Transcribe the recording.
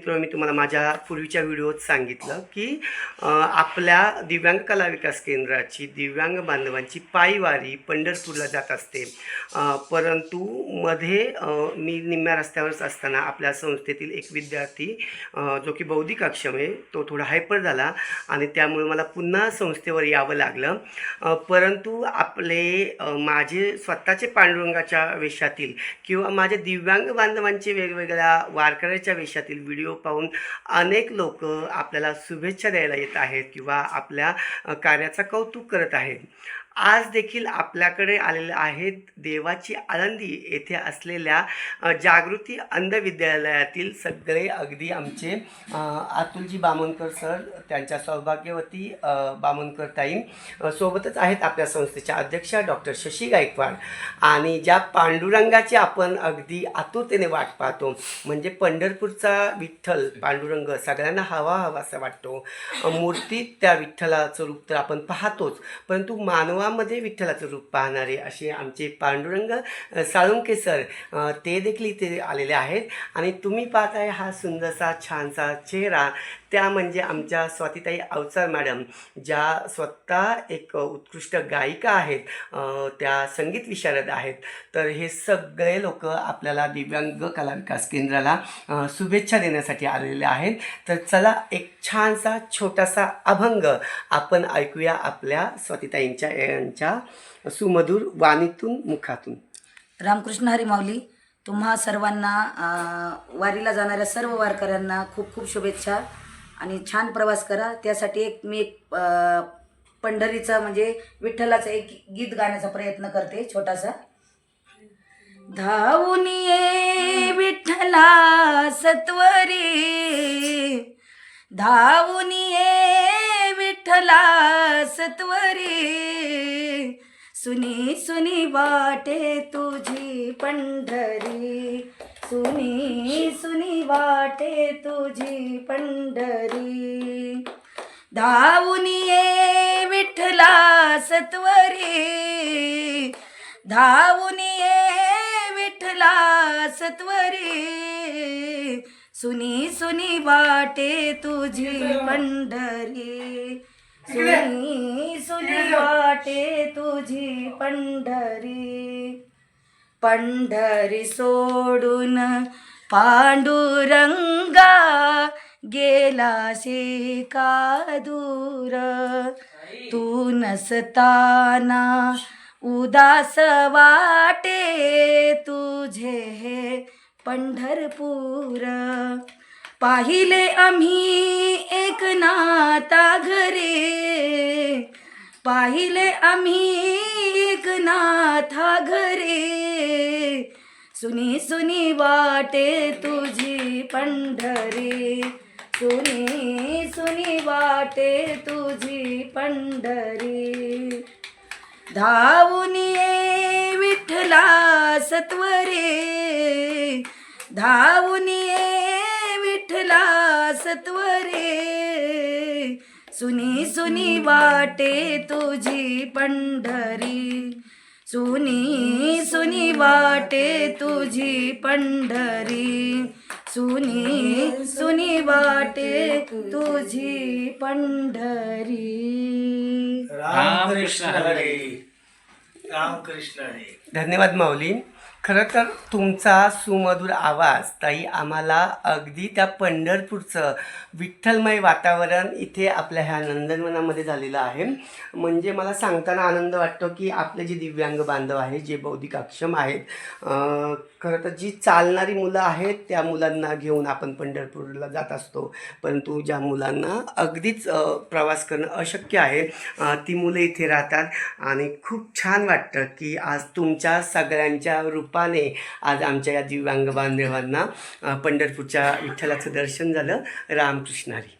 मित्र, मी तुम्हाला माझ्या पूर्वीच्या व्हिडिओत सांगितलं की आपल्या दिव्यांग कला विकास केंद्राची दिव्यांग बांधवांची पायवारी पंढरपूरला जात असते. परंतु मध्ये मी निम्म्या रस्त्यावरच असताना आपल्या संस्थेतील एक विद्यार्थी जो की बौद्धिक अक्षम आहे, तो थोडा हायपर झाला आणि त्यामुळे मला पुन्हा संस्थेवर यावं लागलं. परंतु माझे स्वतःचे पांडुरंगाच्या वेशातील किंवा माझ्या दिव्यांग बांधवांचे वेगवेगळ्या वारकऱ्याच्या वेशातील व्हिडिओ पाहून अनेक लोक आपल्याला शुभेच्छा द्यायला येत आहेत किंवा आपल्या कार्याचा कौतुक करत आहेत. आज देखील आपल्याकडे आलेले आहेत देवाची आळंदी येथे असलेल्या जागृती अंध विद्यालयातील सगळे अगदी आमचे अतुलजी बामणकर सर, त्यांच्या सौभाग्यवती बामणकर ताई सोबतच आहेत, आपल्या संस्थेच्या अध्यक्षा डॉक्टर शशी गायकवाड. आणि ज्या पांडुरंगाची आपण अगदी आतुरतेने वाट पाहतो, म्हणजे पंढरपूरचा विठ्ठल पांडुरंग सगळ्यांना हवासा वाटतो. मूर्तीत त्या विठ्ठलाचं रूप तर आपण पाहतोच, परंतु मानवामध्ये विठ्ठलाचं रूप पाहणारे असे आमचे पांडुरंग साळुंके सर ते देखील इथे आलेले आहेत. आणि तुम्ही पाहताय हा सुंदरसा छानसा चेहरा, त्या म्हणजे आमच्या स्वातीताई अवचार मॅडम, ज्या स्वतः एक उत्कृष्ट गायिका आहेत, त्या संगीत विशारद आहेत. तर हे सगळे लोक आपल्याला दिव्यांग कला विकास केंद्राला शुभेच्छा देण्यासाठी आलेले आहेत. तर चला एक छानसा छोटासा अभंग आपण ऐकूया आपल्या स्वातीताईंच्या सुमधुर वाणीतून, मुखातून. रामकृष्ण हरी माऊली. तुम्हा सर्वांना वारीला जाणाऱ्या सर्व वारकऱ्यांना खूप खूप शुभेच्छा आणि छान प्रवास करा. त्यासाठी मी एक पंढरीचा म्हणजे विठ्ठलाचं एक गीत गाण्याचा प्रयत्न करते छोटासा. धावून ये विठ्ठला सत्वरी, धावून ये विठ्ठला सत्वरी, सुनी सुनी वाटे तुझी पंढरी, सुनी सुनी वाटे तुझी पंढरी. धावून ये विठ्ठला सत्वरी, धावून ये विठ्ठला सत्वरी, सुनी सुनी वाटे तुझी पंढरी, सुनी सुनी वाटे तुझी पंढरी. पंढरी सोडून पांडुरंगा गेलाशी का दूर, तू नसताना उदास वाटे तुझे हे पंढरपूर. पाहिले आम्ही एकनाथा घरे, पाहिले आम्ही एकनाथा घरे, सुनी सुनी वाटे तुझी पंढरी, सुनी सुनी वाटे तुझी पंढरी. धावून ये विठ्ठला सत्वरे, धावून ये विठ्ठला सत्वरे, सुनी सुनी वाटे तुझी पंढरी, सुनी सुनी वाटे तुझी पंढरी, सुनी सुनी वाटे तुझी पंढरी. रामकृष्ण हरी, रामकृष्ण हरी. धन्यवाद माऊली. खरं तर तुमचा सुमधुर आवाज ताई आम्हाला अगदी त्या पंढरपूरचं विठ्ठलमय वातावरण इथे आपल्या ह्या नंदनवनामध्ये झालेलं आहे. म्हणजे मला सांगताना आनंद वाटतो की आपले जे दिव्यांग बांधव आहेत, जे बौद्धिक अक्षम आहेत, खरं तर जी चालणारी मुलं आहेत त्या मुलांना घेऊन आपण पंढरपूरला जात असतो, परंतु ज्या मुलांना अगदीच प्रवास करणं अशक्य आहे ती मुलं इथे राहतात. आणि खूप छान वाटतं की आज तुमच्या सगळ्यांच्या रूपाने आज आमच्या या दिव्यांग बांधवांना पंढरपूरच्या विठ्ठलाचं दर्शन झालं. रामकृष्ण हरी.